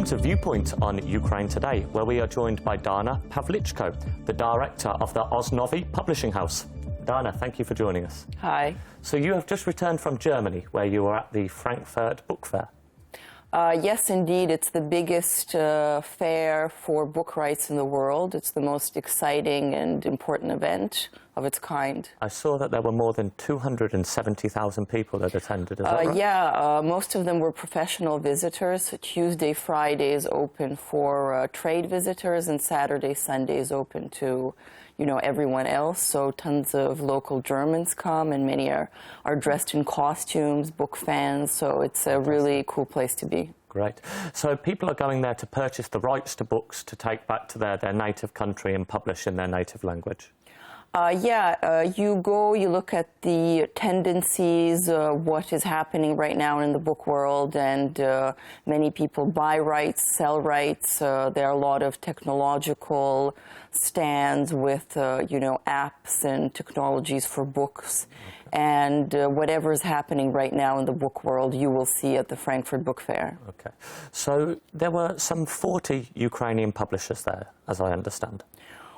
Welcome to Viewpoint on Ukraine Today, where we are joined by Dana Pavlychko, the director of the Osnovy publishing house. Dana, thank you for joining us. Hi. So you have just returned from Germany, where you were at the Frankfurt Book Fair. Yes, indeed. It's the biggest fair for book rights in the world. It's the most exciting and important event of its kind. I saw that there were more than 270,000 people that attended. Is that right? Yeah, most of them were professional visitors. Tuesday, Friday is open for trade visitors, and Saturday, Sunday is open to, everyone else. So tons of local Germans come, and many are dressed in costumes, book fans. So it's a really cool place to be. Great. So people are going there to purchase the rights to books to take back to their native country and publish in their native language. You go, you look at the tendencies, what is happening right now in the book world, and many people buy rights, sell rights. There are a lot of technological stands with, apps and technologies for books. And whatever is happening right now in the book world, you will see at the Frankfurt Book Fair. Okay. So there were some 40 Ukrainian publishers there, as I understand.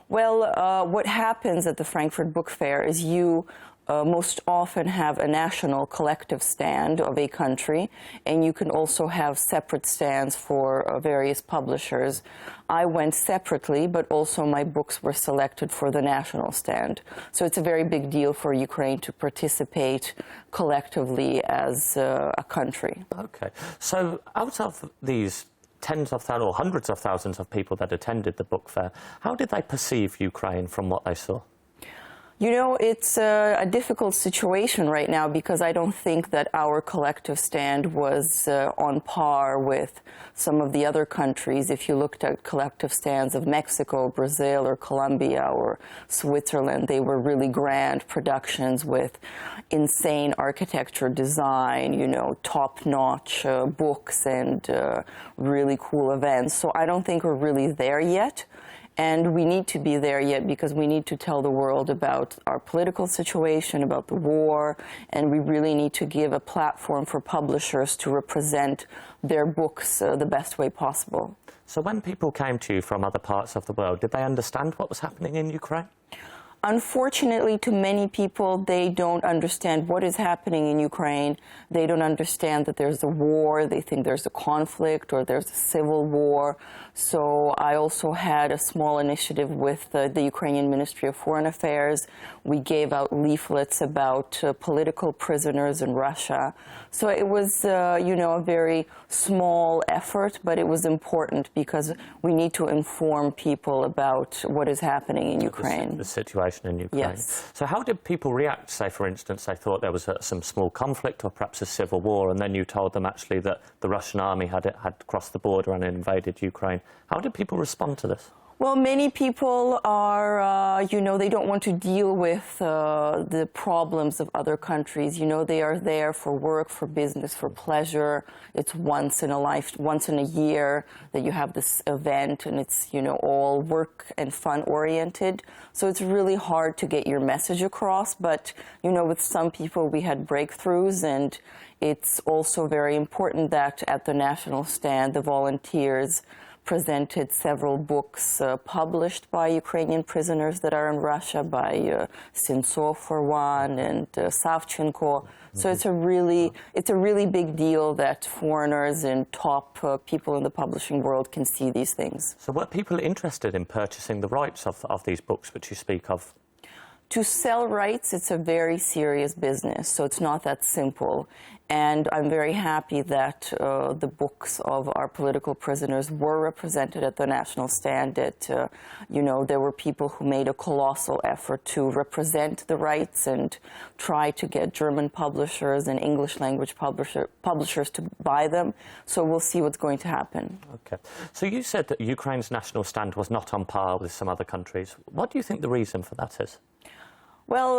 Well, what happens at the Frankfurt Book Fair is you most often have a national collective stand of a country, and you can also have separate stands for various publishers. I went separately, but also my books were selected for the national stand. So it's a very big deal for Ukraine to participate collectively as a country. Okay. So out of these tens of thousands or hundreds of thousands of people that attended the book fair, how did they perceive Ukraine from what they saw? It's a difficult situation right now because I don't think that our collective stand was on par with some of the other countries. If you looked at collective stands of Mexico, Brazil, or Colombia, or Switzerland, they were really grand productions with insane architecture, design, top-notch books and really cool events. So I don't think we're really there yet. And we need to be there yet because we need to tell the world about our political situation, about the war, and we really need to give a platform for publishers to represent their books the best way possible. So when people came to you from other parts of the world, did they understand what was happening in Ukraine? Unfortunately, to many people, they don't understand what is happening in Ukraine. They don't understand that there's a war. They think there's a conflict or there's a civil war. So I also had a small initiative with the Ukrainian Ministry of Foreign Affairs. We gave out leaflets about political prisoners in Russia. So it was, a very small effort, but it was important because we need to inform people about what is happening in Ukraine. The situation in Ukraine. Yes. So how did people react? Say, for instance, they thought there was some small conflict or perhaps a civil war, and then you told them actually that the Russian army had crossed the border and invaded Ukraine. How did people respond to this? Well, many people are, they don't want to deal with the problems of other countries. They are there for work, for business, for pleasure. It's once in a year that you have this event, and it's, all work and fun oriented. So it's really hard to get your message across. But, with some people we had breakthroughs, and it's also very important that at the national stand, the volunteers presented several books published by Ukrainian prisoners that are in Russia, by Sentsov for one, and Savchenko. So it's a really big deal that foreigners and top people in the publishing world can see these things. So were people interested in purchasing the rights of these books which you speak of? To sell rights, it's a very serious business, so it's not that simple. And I'm very happy that the books of our political prisoners were represented at the national stand. That, there were people who made a colossal effort to represent the rights and try to get German publishers and English language publishers to buy them. So we'll see what's going to happen. Okay. So you said that Ukraine's national stand was not on par with some other countries. What do you think the reason for that is? Well,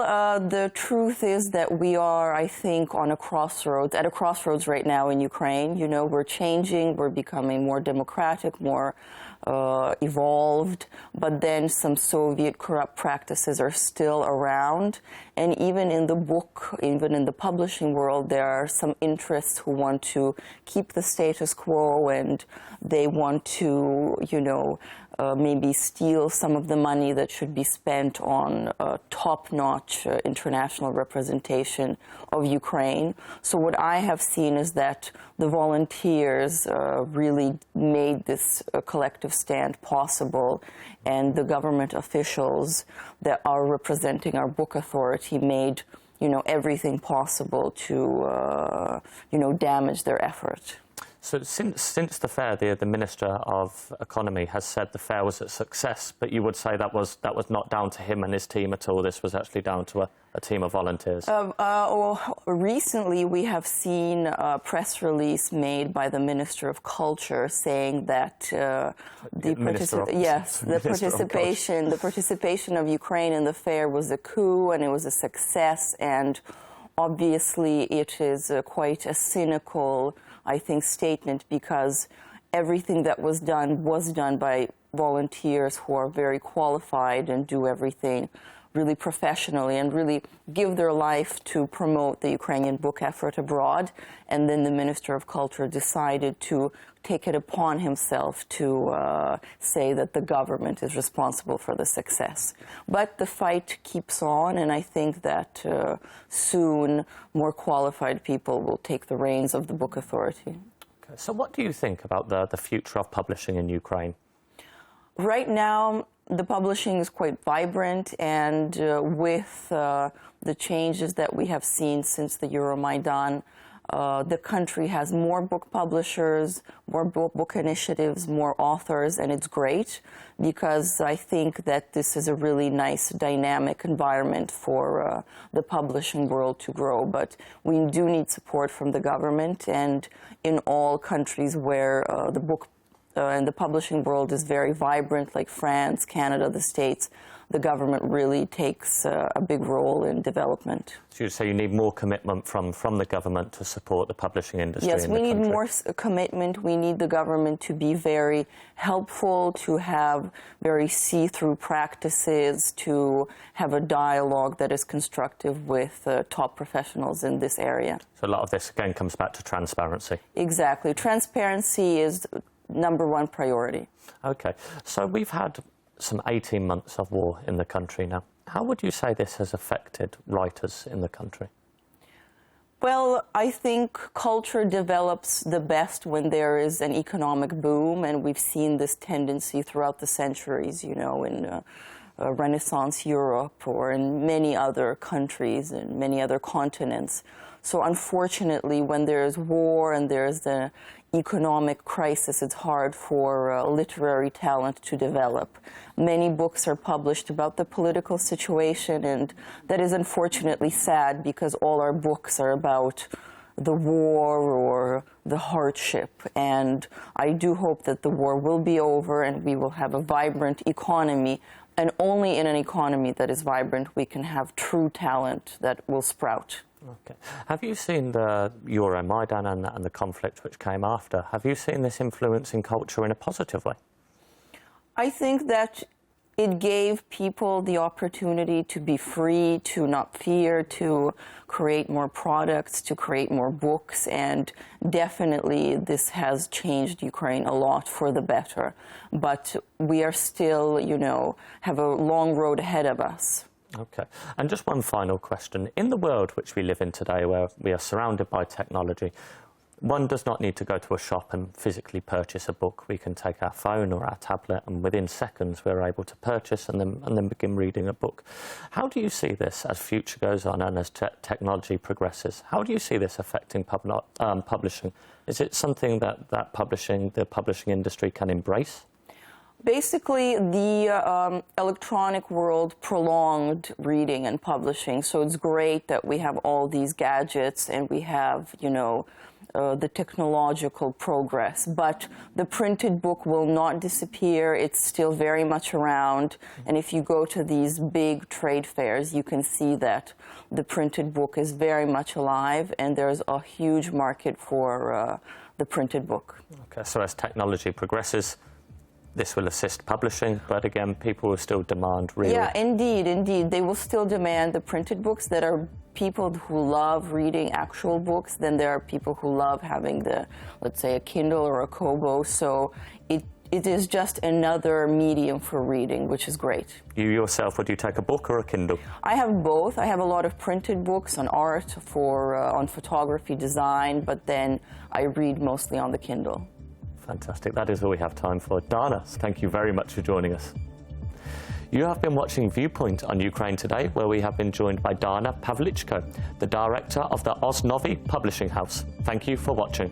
the truth is that we are, I think, at a crossroads right now in Ukraine. We're changing, we're becoming more democratic, more evolved, but then some Soviet corrupt practices are still around. And even in the publishing world, there are some interests who want to keep the status quo and they want to, maybe steal some of the money that should be spent on top-notch international representation of Ukraine. So what I have seen is that the volunteers really made this collective stand possible, and the government officials that are representing our book authority made, everything possible to, damage their effort. So since the fair, the Minister of Economy has said the fair was a success, but you would say that was not down to him and his team at all. This was actually down to a team of volunteers. Recently, we have seen a press release made by the Minister of Culture saying that the participation of Ukraine in the fair was a coup and it was a success, and obviously it is quite a cynical, I think, statement, because everything that was done by volunteers who are very qualified and do everything really professionally and really give their life to promote the Ukrainian book effort abroad. And then the Minister of Culture decided to take it upon himself to say that the government is responsible for the success. But the fight keeps on, and I think that soon more qualified people will take the reins of the book authority. Okay. So what do you think about the future of publishing in Ukraine? Right now, the publishing is quite vibrant, and with the changes that we have seen since the Euromaidan, the country has more book publishers, more book initiatives, more authors, and it's great because I think that this is a really nice, dynamic environment for the publishing world to grow. But we do need support from the government, and in all countries where the book and the publishing world is very vibrant, like France, Canada, the States, the government really takes a big role in development. So you'd say you need more commitment from the government to support the publishing industry in the country? Yes, we need more commitment. We need the government to be very helpful, to have very see-through practices, to have a dialogue that is constructive with top professionals in this area. So a lot of this, again, comes back to transparency. Exactly. Transparency is #1 priority. Okay. So we've had some 18 months of war in the country now. How would you say this has affected writers in the country? Well, I think culture develops the best when there is an economic boom, and we've seen this tendency throughout the centuries, in Renaissance Europe or in many other countries and many other continents. So unfortunately, when there's war and there's the economic crisis, it's hard for literary talent to develop. Many books are published about the political situation, and that is unfortunately sad because all our books are about the war or the hardship. And I do hope that the war will be over and we will have a vibrant economy. And only in an economy that is vibrant we can have true talent that will sprout. Okay. Have you seen the Euromaidan and the conflict which came after? Have you seen this influencing culture in a positive way? I think that it gave people the opportunity to be free, to not fear, to create more products, to create more books, and definitely this has changed Ukraine a lot for the better. But we are still, have a long road ahead of us. Okay. And just one final question. In the world which we live in today, where we are surrounded by technology, one does not need to go to a shop and physically purchase a book. We can take our phone or our tablet, and within seconds we're able to purchase and then begin reading a book. How do you see this as future goes on and as technology progresses? How do you see this affecting publishing? Is it something that the publishing industry can embrace? Basically, the electronic world prolonged reading and publishing, so it's great that we have all these gadgets and we have, the technological progress. But the printed book will not disappear. It's still very much around. And if you go to these big trade fairs, you can see that the printed book is very much alive, and there's a huge market for the printed book. Okay, so as technology progresses, this will assist publishing, but again, people will still demand real... Yeah, indeed, indeed. They will still demand the printed books. That are people who love reading actual books. Then there are people who love having the, let's say, a Kindle or a Kobo. So it is just another medium for reading, which is great. You yourself, would you take a book or a Kindle? I have both. I have a lot of printed books on art, on photography, design, but then I read mostly on the Kindle. Fantastic. That is all we have time for. Dana, thank you very much for joining us. You have been watching Viewpoint on Ukraine Today, where we have been joined by Dana Pavlychko, the director of the Osnovy publishing house. Thank you for watching.